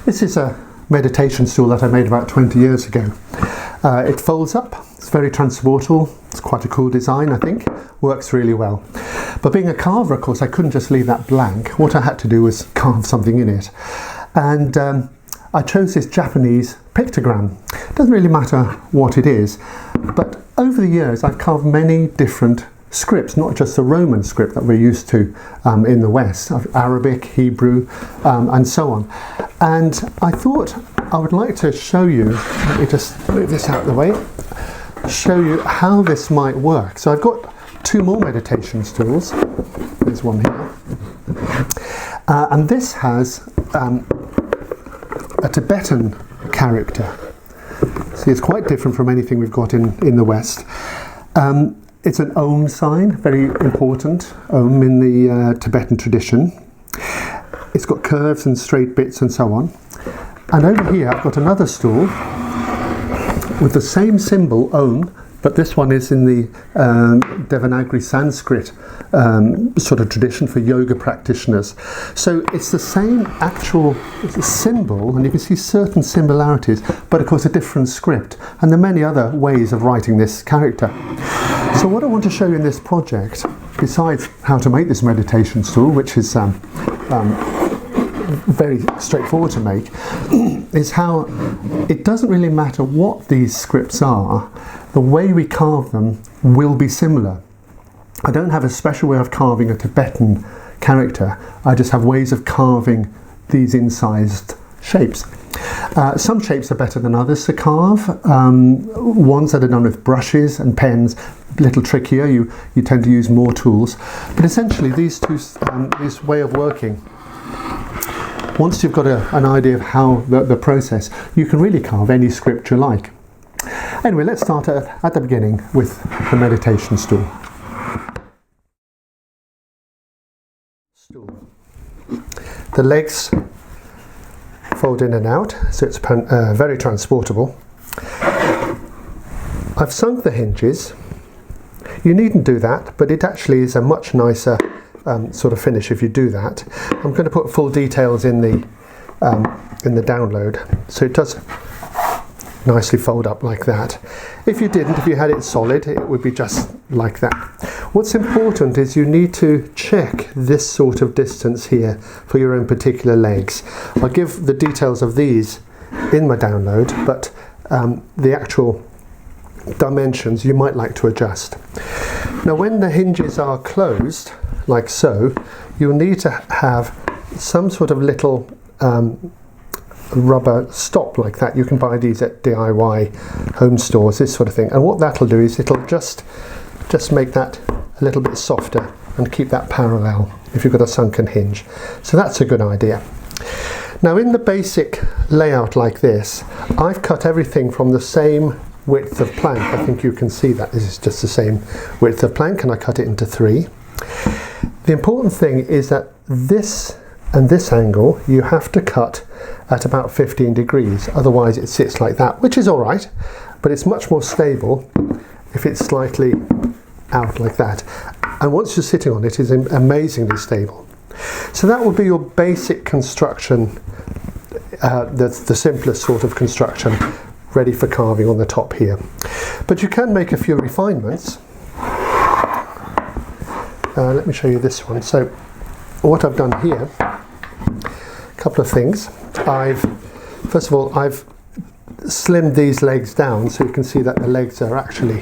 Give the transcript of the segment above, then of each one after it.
This is a meditation stool that I made about 20 years ago. It folds up, it's very transportable, it's quite a cool design I think, works really well. But being a carver, of course, I couldn't just leave that blank. What I had to do was carve something in it. And I chose this Japanese pictogram. It doesn't really matter what it is, but over the years I've carved many different scripts, not just the Roman script that we're used to in the West, Arabic, Hebrew, and so on. And I thought I would like to show you, let me just move this out of the way, show you how this might work. So I've got two more meditation stools. There's one here. And this has a Tibetan character. See, it's quite different from anything we've got in the West. It's an Om sign, very important, Om in the Tibetan tradition. It's got curves and straight bits and so on. And over here I've got another stool with the same symbol, Om, but this one is in the Devanagari Sanskrit sort of tradition for yoga practitioners. So it's the same actual symbol, and you can see certain similarities, but of course a different script. And there are many other ways of writing this character. So what I want to show you in this project, besides how to make this meditation stool, which is very straightforward to make, is how it doesn't really matter what these scripts are, the way we carve them will be similar. I don't have a special way of carving a Tibetan character, I just have ways of carving these incised shapes. Some shapes are better than others to carve. Ones that are done with brushes and pens, a little trickier, you tend to use more tools. But essentially these two, this way of working, once you've got an idea of how the process, you can really carve any script you like. Anyway, let's start at the beginning with the meditation stool. The legs fold in and out, so it's very transportable. I've sunk the hinges. You needn't do that, but it actually is a much nicer sort of finish if you do that. I'm going to put full details in the download, so it does nicely fold up like that. If you didn't, if you had it solid, it would be just like that. What's important is you need to check this sort of distance here for your own particular legs. I'll give the details of these in my download, but the actual dimensions you might like to adjust. Now when the hinges are closed, like so, you'll need to have some sort of little rubber stop like that. You can buy these at DIY home stores, this sort of thing. And what that'll do is it'll just make that a little bit softer and keep that parallel if you've got a sunken hinge. So that's a good idea. Now in the basic layout like this, I've cut everything from the same width of plank. I think you can see that this is just the same width of plank, and I cut it into 3. The important thing is that this and this angle you have to cut at about 15 degrees, otherwise it sits like that, which is alright, but it's much more stable if it's slightly out like that. And once you're sitting on it, it's amazingly stable. So that would be your basic construction, the simplest sort of construction, ready for carving on the top here. But you can make a few refinements. Let me show you this one. So what I've done here, a couple of things. First of all, I've slimmed these legs down so you can see that the legs are actually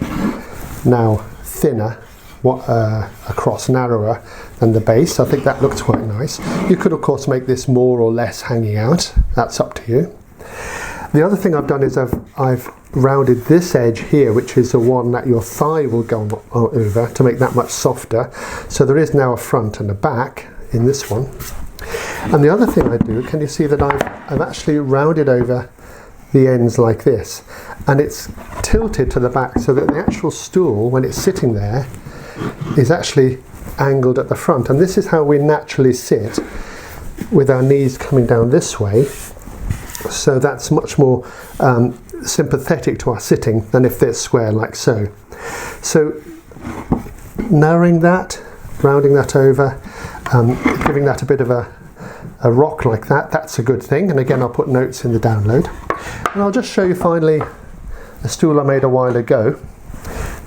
now thinner, across, narrower than the base. I think that looks quite nice. You could of course make this more or less hanging out, that's up to you. The other thing I've done is I've rounded this edge here, which is the one that your thigh will go over, to make that much softer. So there is now a front and a back in this one. And the other thing I do, can you see that I've actually rounded over the ends like this, and it's tilted to the back so that the actual stool, when it's sitting there, is actually angled at the front. And this is how we naturally sit, with our knees coming down this way. So that's much more sympathetic to our sitting than if they're square like so. So narrowing that, rounding that over, giving that a bit of a a rock like that, that's a good thing. And again, I'll put notes in the download. And I'll just show you finally a stool I made a while ago.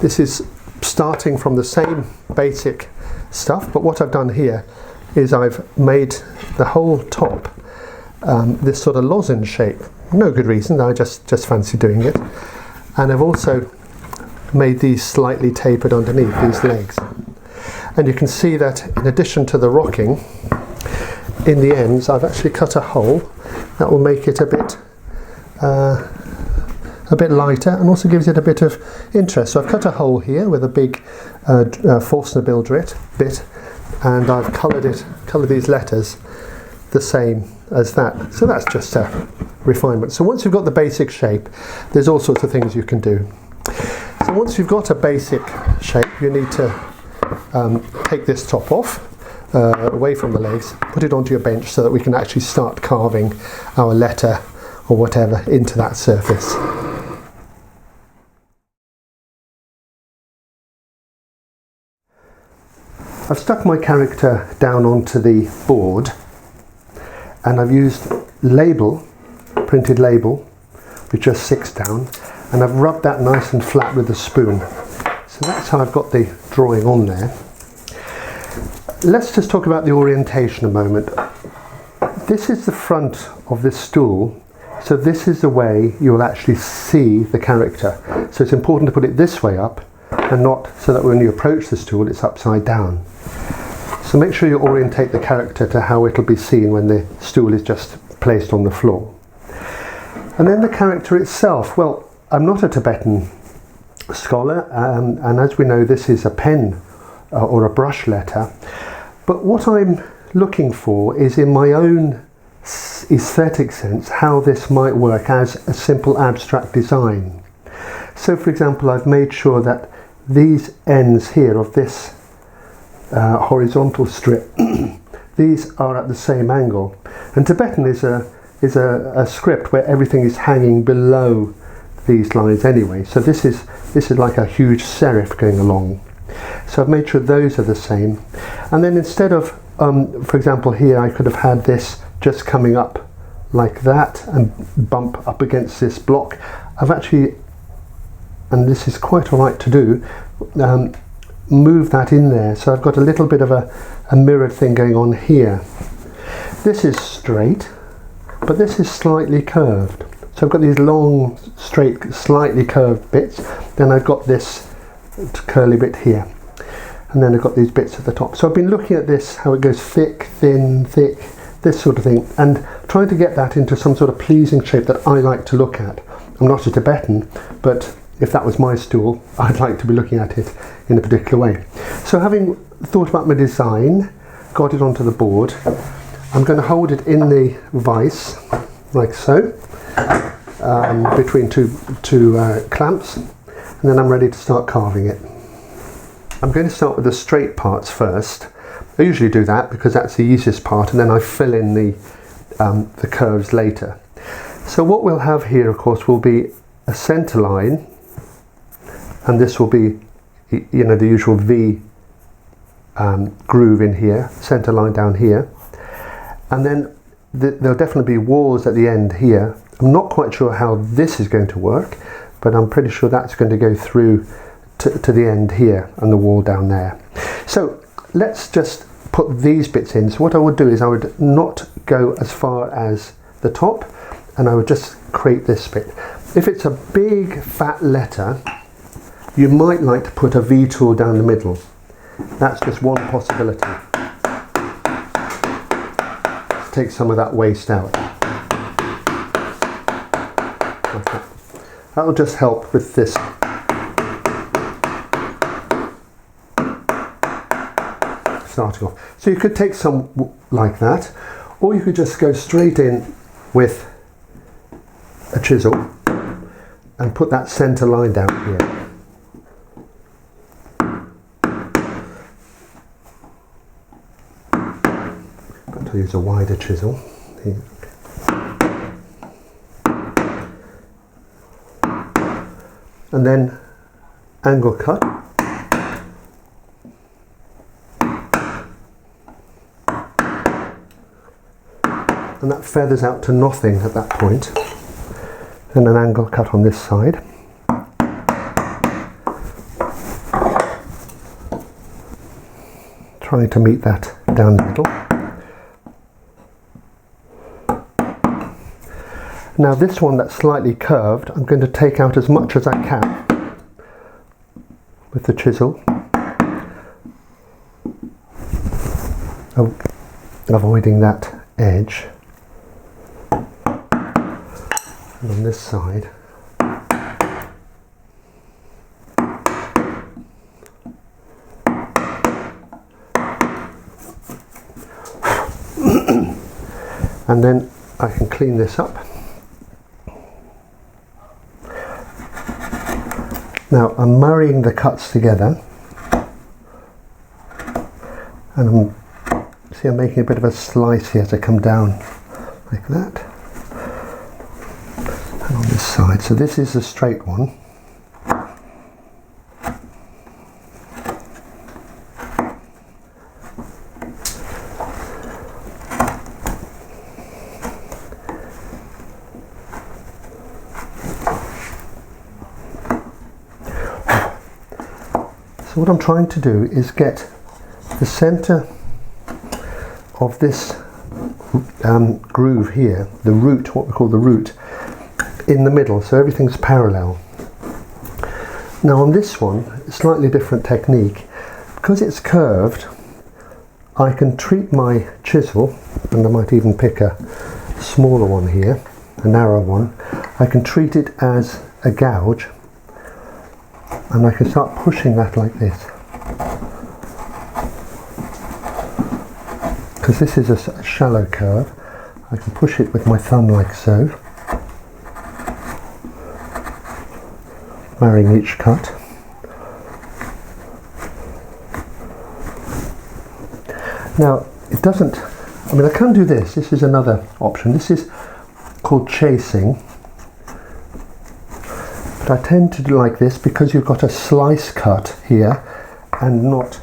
This is starting from the same basic stuff, but what I've done here is I've made the whole top this sort of lozenge shape. No good reason, I just fancy doing it. And I've also made these slightly tapered underneath, these legs. And you can see that in addition to the rocking, in the ends I've actually cut a hole that will make it a bit lighter and also gives it a bit of interest. So I've cut a hole here with a big Forstner Bildrit bit, and I've coloured these letters the same as that. So that's just a refinement. So once you've got the basic shape, there's all sorts of things you can do. So once you've got a basic shape, you need to take this top off, away from the legs, put it onto your bench so that we can actually start carving our letter or whatever into that surface. I've stuck my character down onto the board, and I've used label, printed label, which just sits down, and I've rubbed that nice and flat with a spoon. So that's how I've got the drawing on there. Let's just talk about the orientation a moment. This is the front of this stool, so this is the way you will actually see the character. So it's important to put it this way up, and not so that when you approach the stool it's upside down. So make sure you orientate the character to how it'll be seen when the stool is just placed on the floor. And then the character itself, well, I'm not a Tibetan scholar, and as we know this is a pen or a brush letter, but what I'm looking for is in my own aesthetic sense how this might work as a simple abstract design. So for example, I've made sure that these ends here of this horizontal strip, these are at the same angle. And Tibetan is a script where everything is hanging below these lines anyway. So this is like a huge serif going along. So I've made sure those are the same. And then instead of, for example here, I could have had this just coming up like that and bump up against this block. I've actually, and this is quite alright to do, move that in there. So I've got a little bit of a mirrored thing going on here. This is straight, but this is slightly curved. So I've got these long, straight, slightly curved bits. Then I've got this curly bit here. And then I've got these bits at the top. So I've been looking at this, how it goes thick, thin, thick, this sort of thing, and trying to get that into some sort of pleasing shape that I like to look at. I'm not a Tibetan, but if that was my stool, I'd like to be looking at it in a particular way. So having thought about my design, got it onto the board, I'm going to hold it in the vise, like so, between two clamps, and then I'm ready to start carving it. I'm going to start with the straight parts first. I usually do that because that's the easiest part, and then I fill in the curves later. So what we'll have here, of course, will be a centre line, and this will be, you know, the usual V groove in here, centre line down here, and then there'll definitely be walls at the end here. I'm not quite sure how this is going to work, but I'm pretty sure that's going to go through to the end here and the wall down there. So let's just put these bits in. So what I would do is I would not go as far as the top, and I would just create this bit. If it's a big fat letter, you might like to put a V tool down the middle. That's just one possibility. Take some of that waste out. Like that. That'll just help with this. Starting off. So you could take some like that, or you could just go straight in with a chisel and put that centre line down here. Got to use a wider chisel here. And then angle cut. and that feathers out to nothing at that point. Then an angle cut on this side. Trying to meet that down the middle. Now this one that's slightly curved, I'm going to take out as much as I can with the chisel, avoiding that edge. And on this side, and then I can clean this up. Now I'm marrying the cuts together, and I'm making a bit of a slice here to come down like that. And on this side, so this is a straight one. So what I'm trying to do is get the center of this groove here, the root, what we call the root, in the middle, so everything's parallel. Now on this one, a slightly different technique. Because it's curved, I can treat my chisel, and I might even pick a smaller one here, a narrow one. I can treat it as a gouge, and I can start pushing that like this. Because this is a shallow curve, I can push it with my thumb like so, marrying each cut. Now it doesn't, I mean I can do this, this is another option, this is called chasing, but I tend to do like this because you've got a slice cut here and not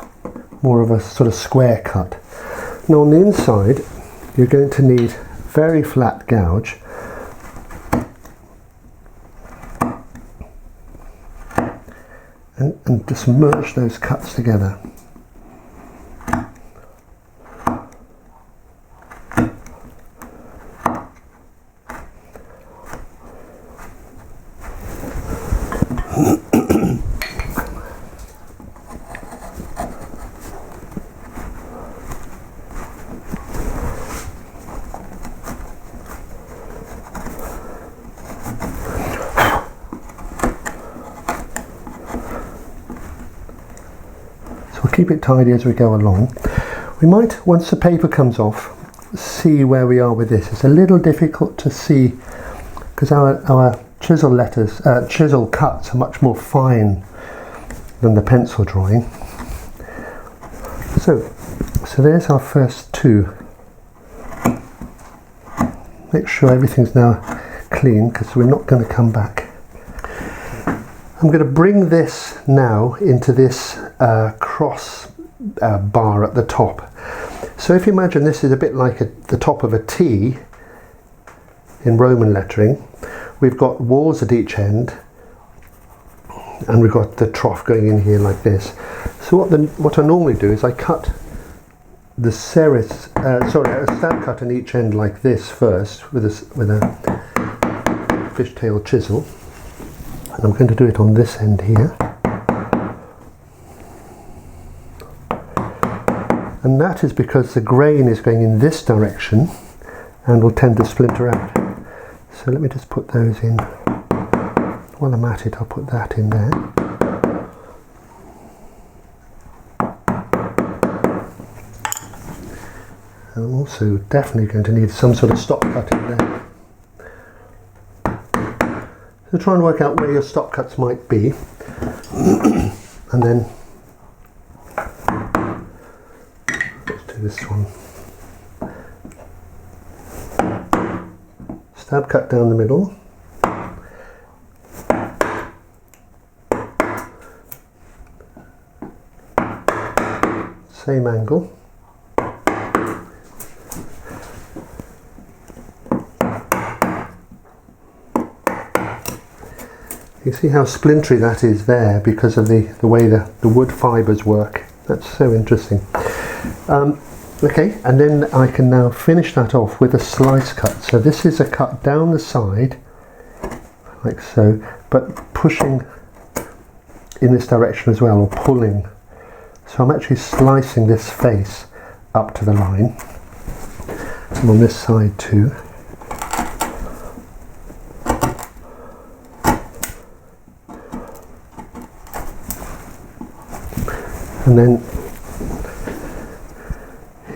more of a sort of square cut. Now on the inside you're going to need very flat gouge, and just merge those cuts together. So we'll keep it tidy as we go along. We might, once the paper comes off, see where we are with this. It's a little difficult to see because our chisel cuts are much more fine than the pencil drawing. So there's our first two. Make sure everything's now clean because we're not going to come back. I'm going to bring this now into this cross bar at the top. So if you imagine this is a bit like the top of a T in Roman lettering, we've got walls at each end and we've got the trough going in here like this. So what I normally do is I cut the a stab cut on each end like this first with a fishtail chisel, and I'm going to do it on this end here, and that is because the grain is going in this direction and will tend to splinter out. So let me just put those in. While I'm at it, I'll put that in there. And I'm also definitely going to need some sort of stop cut in there. So try and work out where your stop cuts might be, and then let's do this one. Stab cut down the middle. Same angle. You see how splintery that is there because of the way the wood fibres work. That's so interesting. Okay, and then I can now finish that off with a slice cut. So this is a cut down the side, like so, but pushing in this direction as well, or pulling. So I'm actually slicing this face up to the line. And on this side too. And then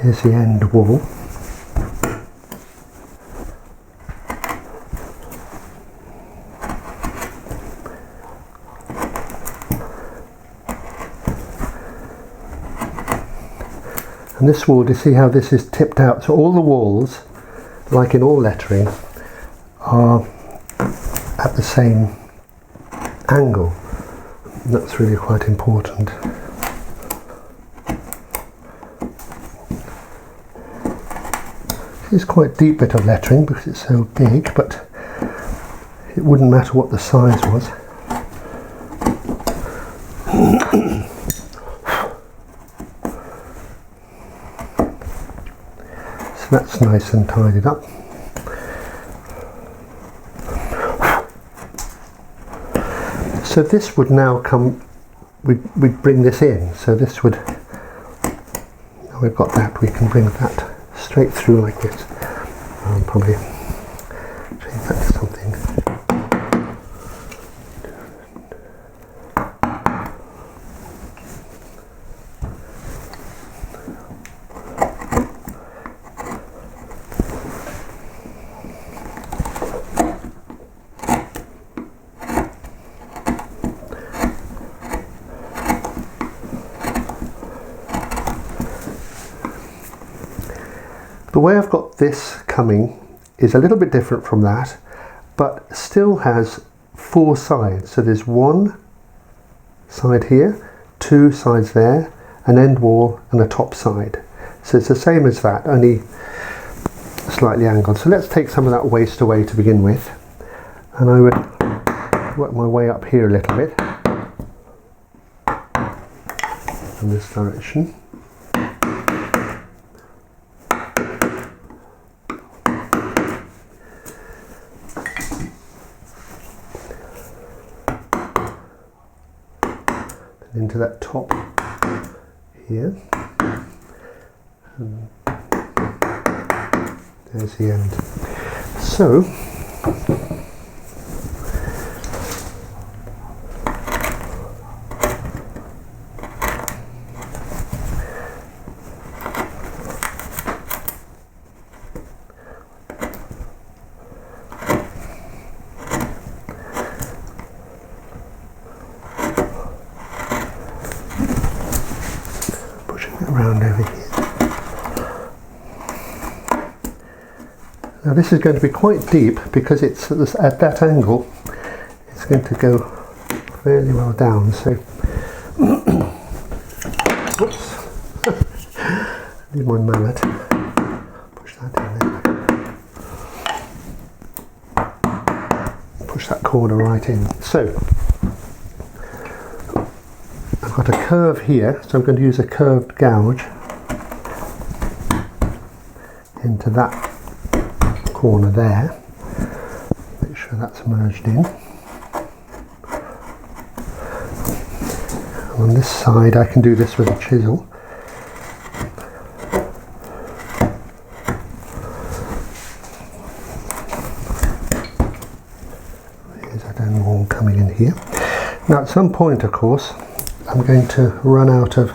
here's the end wall. And this wall, do you see how this is tipped out? So all the walls, like in all lettering, are at the same angle. And that's really quite important. It's quite a deep bit of lettering because it's so big, but it wouldn't matter what the size was. So that's nice and tidied up. So this would now come, we'd bring this in. So this would, now we've got that, we can bring that straight through like this. I'll probably change that to something. The way I've got this coming is a little bit different from that, but still has 4 sides. So there's one side here, 2 sides there, an end wall and a top side. So it's the same as that, only slightly angled. So let's take some of that waste away to begin with. And I would work my way up here a little bit in this direction. Into that top here, and there's the end. So around over here. Now this is going to be quite deep because it's at that angle. It's going to go fairly well down. So, oops, need my mallet. Push that in there. Push that corner right in. So. I've got a curve here, so I'm going to use a curved gouge into that corner there. Make sure that's merged in. And on this side I can do this with a chisel. Here's that end wall coming in here. Now at some point, of course, I'm going to run out of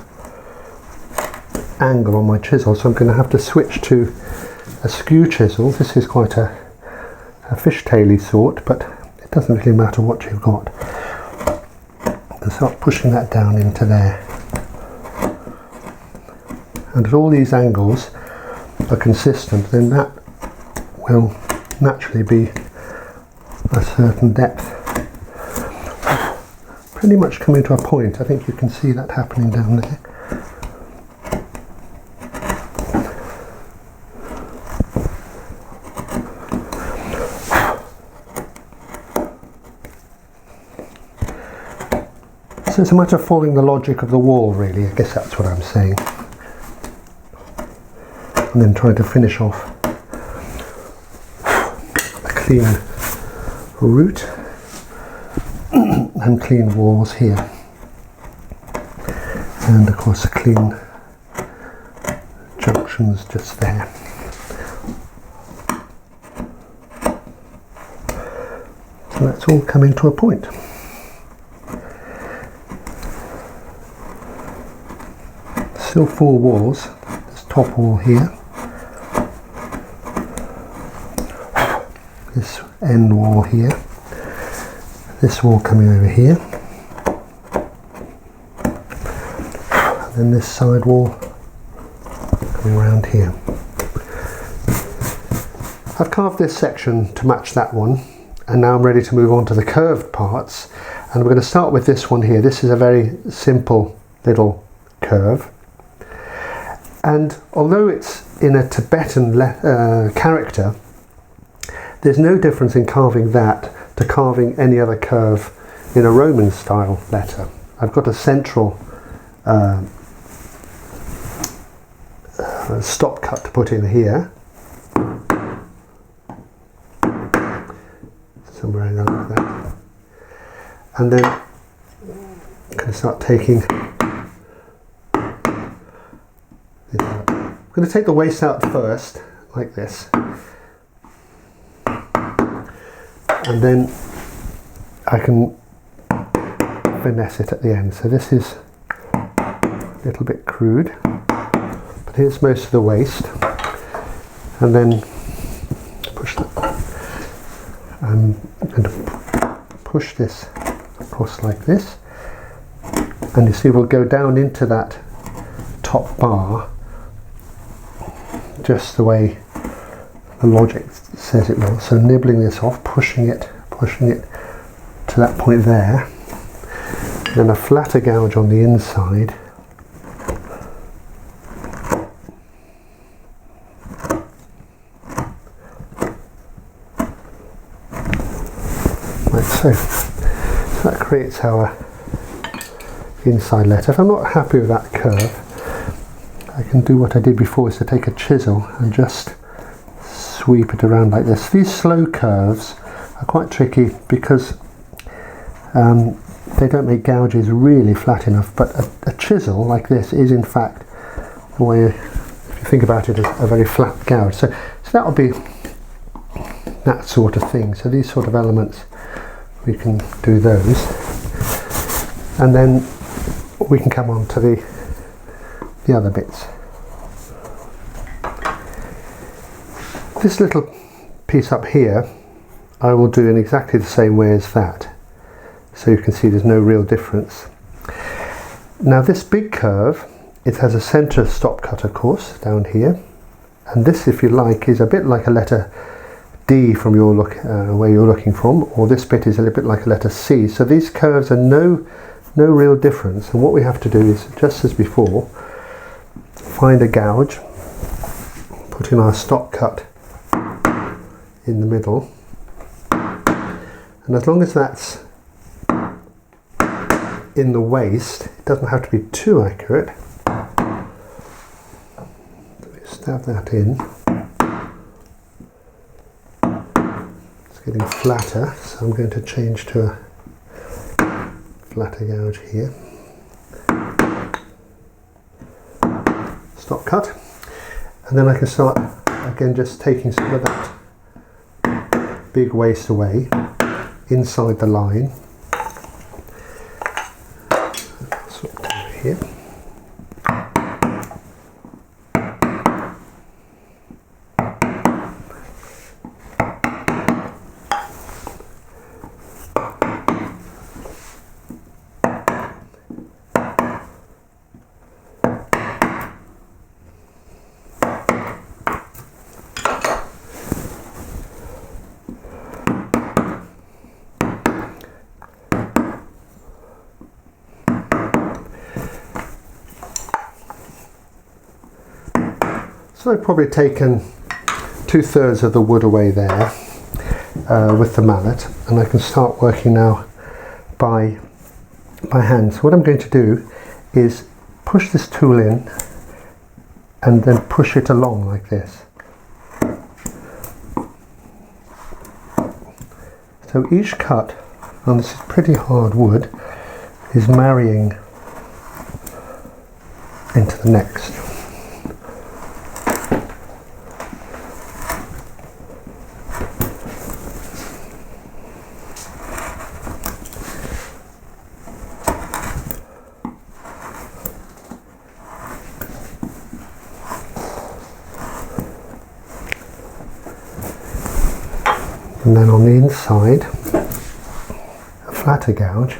angle on my chisel, so I'm going to have to switch to a skew chisel. This is quite a fishtaily sort, but it doesn't really matter what you've got. And start pushing that down into there. And if all these angles are consistent, then that will naturally be a certain depth. Pretty much coming to a point. I think you can see that happening down there. So it's a matter of following the logic of the wall, really. I guess that's what I'm saying. And then trying to finish off a clean root and clean walls here. And of course the clean junctions just there. So that's all coming to a point. Still 4 walls. This top wall here. This end wall here. This wall coming over here. And then this side wall coming around here. I've carved this section to match that one, and now I'm ready to move on to the curved parts, and we're going to start with this one here. This is a very simple little curve, and although it's in a Tibetan character, there's no difference in carving that to carving any other curve in a Roman style letter. I've got a central stop cut to put in here, somewhere around like that, and then I'm going to start taking this out. I'm going to take the waist out first, like this, and then I can finesse it at the end. So this is a little bit crude, but here's most of the waist, and then push that. I'm going to push this across like this, and you see we'll go down into that top bar just the way the logic says it will. So nibbling this off, pushing it to that point there, then a flatter gouge on the inside, like so. So that creates our inside letter. If I'm not happy with that curve, I can do what I did before, is to take a chisel and just sweep it around like this. These slow curves are quite tricky because they don't make gouges really flat enough, but a chisel like this is in fact the way, if you think about it, a very flat gouge. So that would be that sort of thing. So these sort of elements, we can do those, and then we can come on to the other bits. This little piece up here I will do in exactly the same way as that, so you can see there's no real difference. Now this big curve, it has a centre stop cut, of course, down here, and this, if you like, is a bit like a letter D from your where you're looking from, or this bit is a little bit like a letter C. So these curves are no real difference, and what we have to do is, just as before, find a gouge, put in our stop cut in the middle, and as long as that's in the waist, it doesn't have to be too accurate. Stab that in. It's getting flatter, so I'm going to change to a flatter gouge here. Stop cut, and then I can start again just taking some of that big waist away inside the line. Swap over here. So I've probably taken 2/3 of the wood away there with the mallet, and I can start working now by by hand. So what I'm going to do is push this tool in and then push it along like this. So each cut, and this is pretty hard wood, is marrying into the next. And then on the inside, a flatter gouge.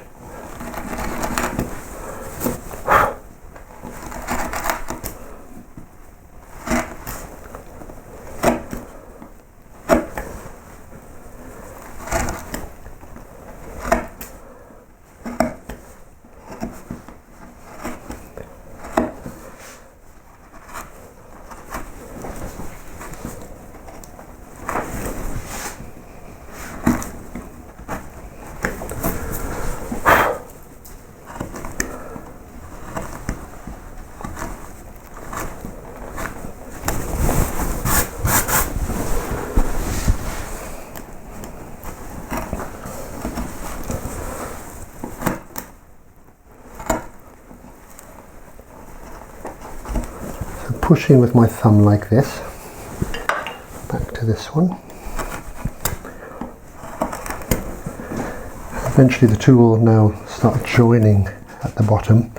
Pushing with my thumb like this, back to this one. Eventually the tool will now start joining at the bottom,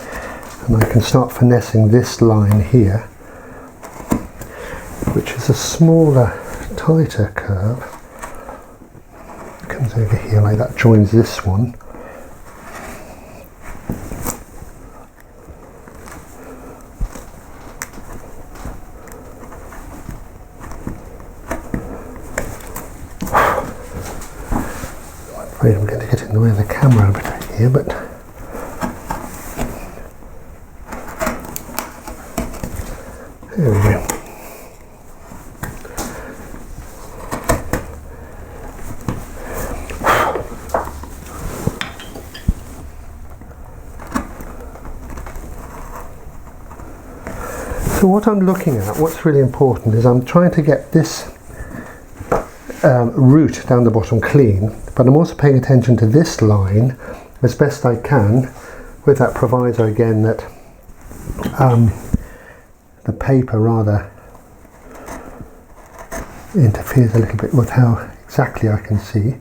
and I can start finessing this line here, which is a smaller, tighter curve. It comes over here like that, joins this one. I'm going to get in the way of the camera a bit here, but there we go. So what I'm looking at, what's really important, is I'm trying to get this root down the bottom clean, but I'm also paying attention to this line as best I can, with that proviso again that the paper rather interferes a little bit with how exactly I can see,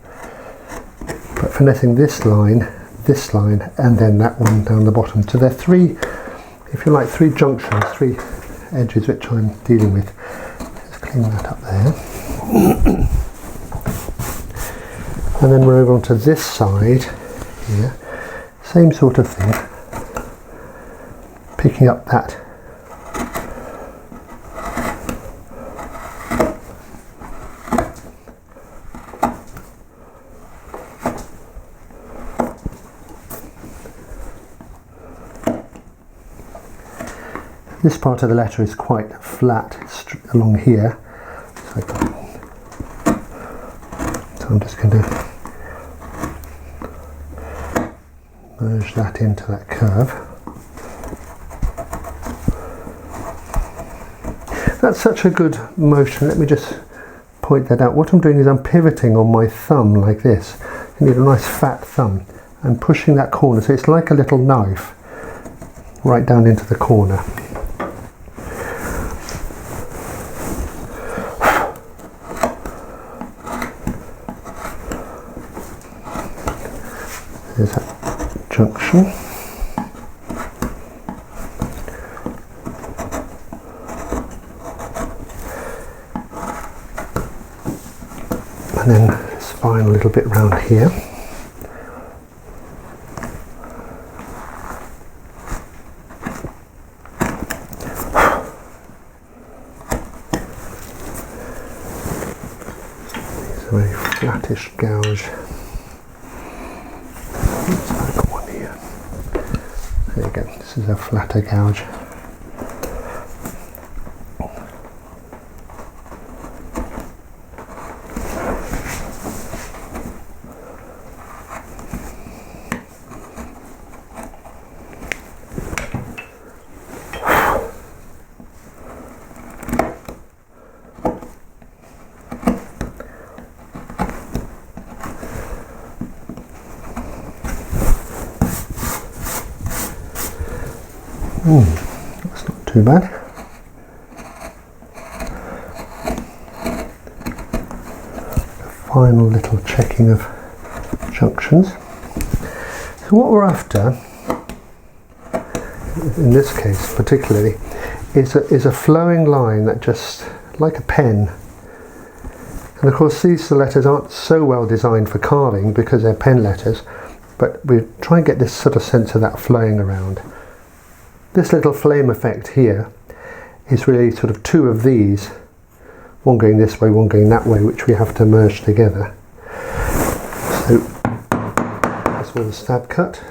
but finessing this line, and then that one down the bottom. So there are three, if you like, three junctions, three edges which I'm dealing with. Let's clean that up there. And then we're over onto this side here, same sort of thing, picking up that this part of the letter is quite flat along here, so I'm just going to merge that into that curve. That's such a good motion. Let me just point that out. What I'm doing is I'm pivoting on my thumb like this. You need a nice fat thumb, and pushing that corner, so it's like a little knife right down into the corner. There's that junction. And then spine a little bit round here. It's a very flattish gouge. There you go, this is a flatter gouge. That's not too bad. Final little checking of junctions. So what we're after, in this case particularly, is a flowing line that just, like a pen. And of course these letters aren't so well designed for carving because they're pen letters, but we try and get this sort of sense of that flowing around. This little flame effect here is really sort of two of these, one going this way, one going that way, which we have to merge together. So that's all the stab cut.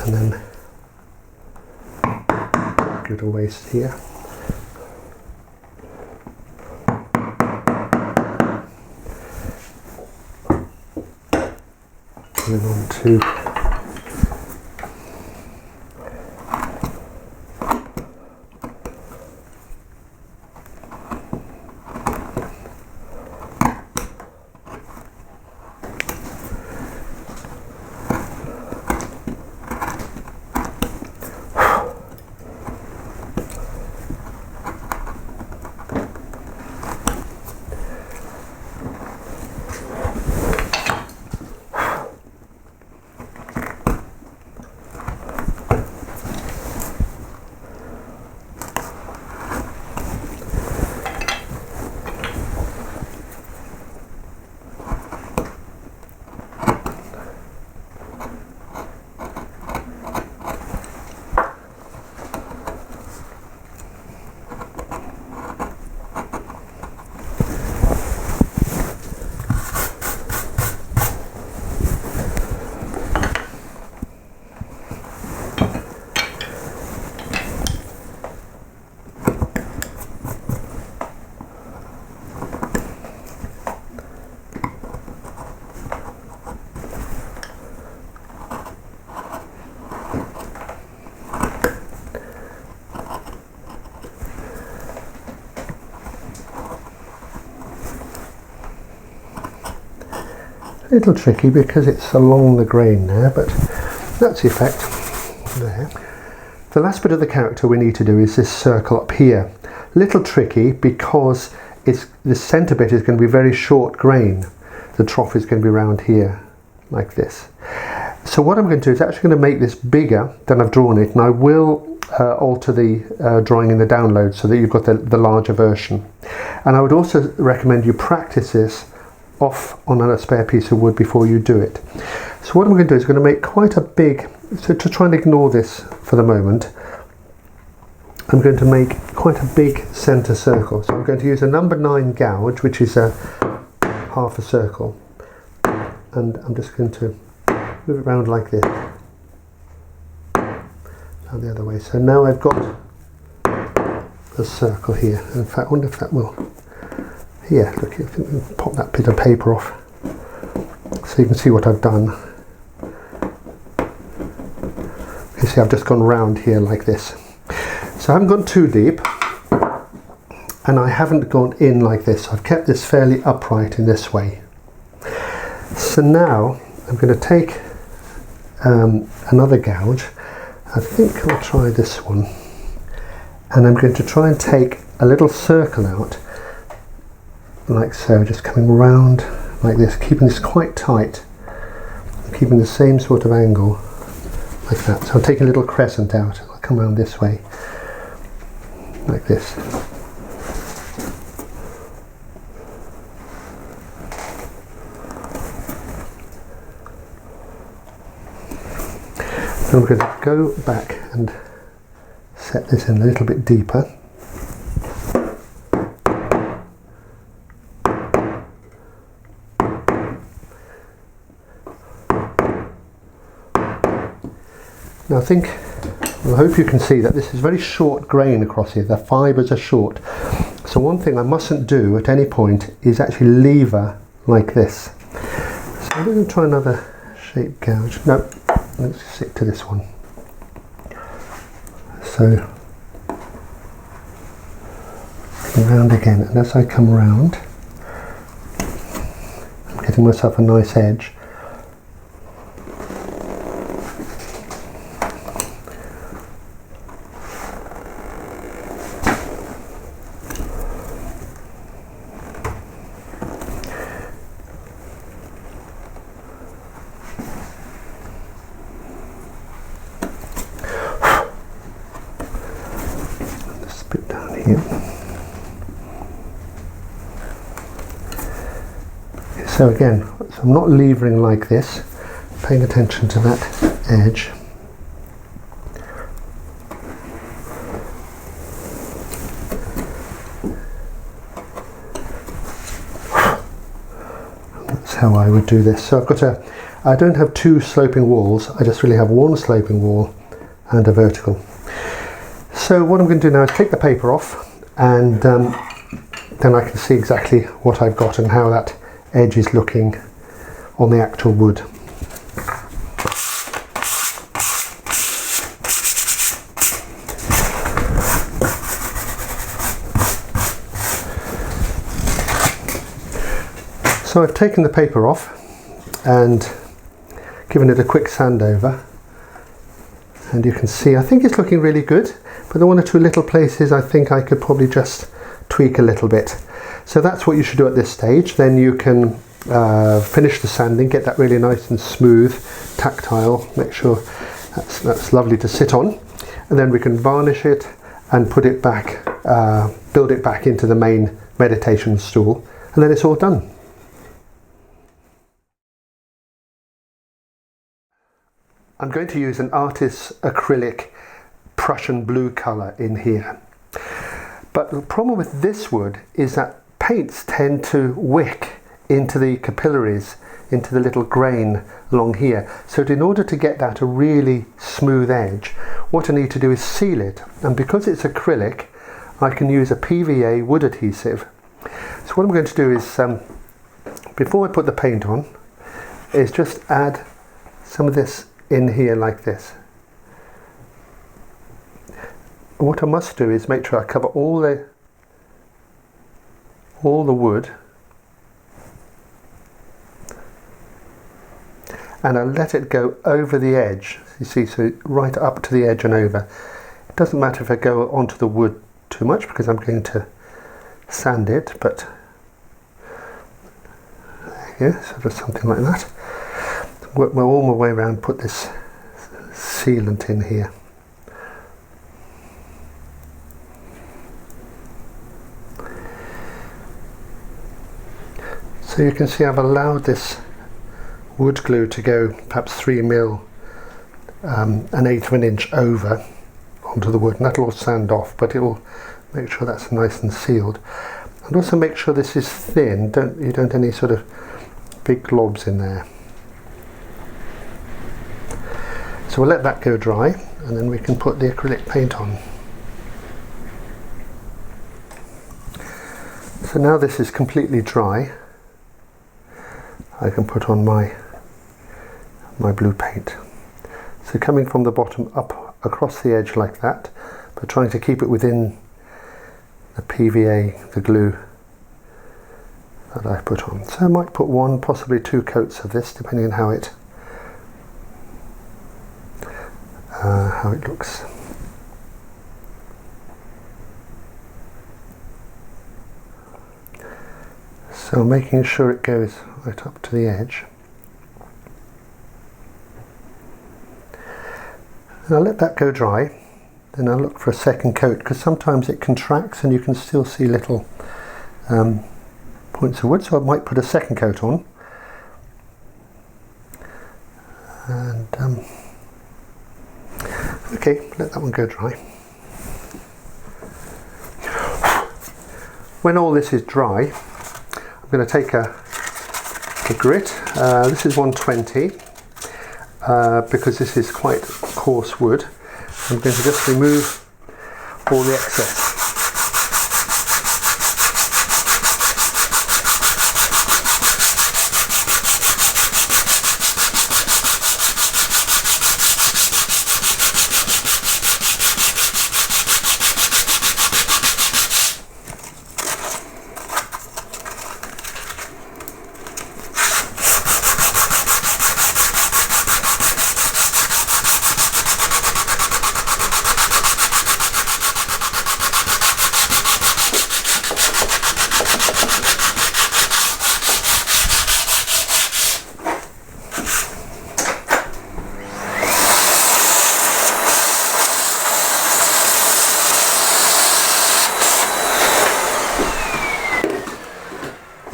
And then good a waste here. And then on to a little tricky because it's along the grain there, but that's the effect there. The last bit of the character we need to do is this circle up here. Little tricky because the centre bit is going to be very short grain. The trough is going to be around here, like this. So what I'm going to do is actually going to make this bigger than I've drawn it, and I will alter the drawing in the download so that you've got the larger version. And I would also recommend you practice this off on a spare piece of wood before you do it. So what I'm going to do is going to make quite a big, so to try and ignore this for the moment, I'm going to make quite a big centre circle. So I'm going to use a number 9 gouge, which is a half a circle, and I'm just going to move it around like this, down the other way. So now I've got a circle here. In fact, I wonder if that will, yeah, look, if you can pop that bit of paper off so you can see what I've done. You see I've just gone round here like this. So I haven't gone too deep, and I haven't gone in like this. I've kept this fairly upright in this way. So now I'm going to take another gouge. I think I'll try this one, and I'm going to try and take a little circle out like so, just coming round like this, keeping this quite tight, keeping the same sort of angle like that. So I'm taking a little crescent out, I'll come around this way like this. Then I'm going to go back and set this in a little bit deeper. Now I hope you can see that this is very short grain across here. The fibres are short. So one thing I mustn't do at any point is actually lever like this. So I'm going to try another shape gouge. No, let's stick to this one. So round again, and as I come round, I'm getting myself a nice edge. So again, so I'm not levering like this, paying attention to that edge. That's how I would do this. So I don't have two sloping walls, I just really have one sloping wall and a vertical. So what I'm going to do now is take the paper off, and then I can see exactly what I've got and how that edge is looking on the actual wood. So I've taken the paper off and given it a quick sand over, and you can see I think it's looking really good, but there are one or two little places I think I could probably just tweak a little bit. So that's what you should do at this stage. Then you can finish the sanding, get that really nice and smooth, tactile, make sure that's lovely to sit on, and then we can varnish it and put it back, build it back into the main meditation stool, and then it's all done. I'm going to use an artist's acrylic Prussian blue colour in here. But the problem with this wood is that paints tend to wick into the capillaries, into the little grain along here. So in order to get that a really smooth edge, what I need to do is seal it. And because it's acrylic, I can use a PVA wood adhesive. So what I'm going to do is, before I put the paint on, is just add some of this in here like this. What I must do is make sure I cover all the wood, and I let it go over the edge. You see, so right up to the edge and over. It doesn't matter if I go onto the wood too much because I'm going to sand it, but there you go, sort of something like that. Work all my way around, put this sealant in here. So you can see I've allowed this wood glue to go perhaps 3 mil, an eighth of an inch over onto the wood, and that'll all sand off, but it will make sure that's nice and sealed. And also make sure this is thin, you don't any sort of big globs in there. So we'll let that go dry, and then we can put the acrylic paint on. So now this is completely dry, I can put on my blue paint. So coming from the bottom up across the edge like that, but trying to keep it within the PVA, the glue that I put on. So I might put 1, possibly 2 coats of this, depending on how it looks. So making sure it goes right up to the edge. And I'll let that go dry, then I'll look for a second coat, because sometimes it contracts and you can still see little points of wood, so I might put a second coat on. And okay, let that one go dry. When all this is dry, I'm going to take a grit. This is 120 because this is quite coarse wood. I'm going to just remove all the excess.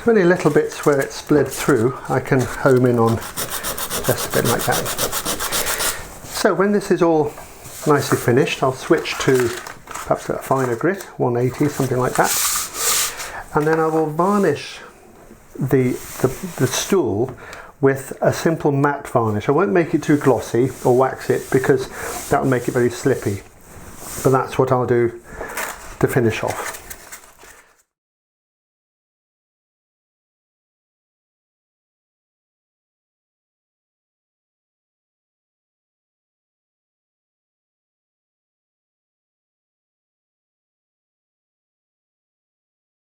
Only little bits where it's bled through, I can home in on just a bit like that. So when this is all nicely finished, I'll switch to perhaps a finer grit, 180, something like that. And then I will varnish the stool with a simple matte varnish. I won't make it too glossy or wax it because that will make it very slippy. But that's what I'll do to finish off.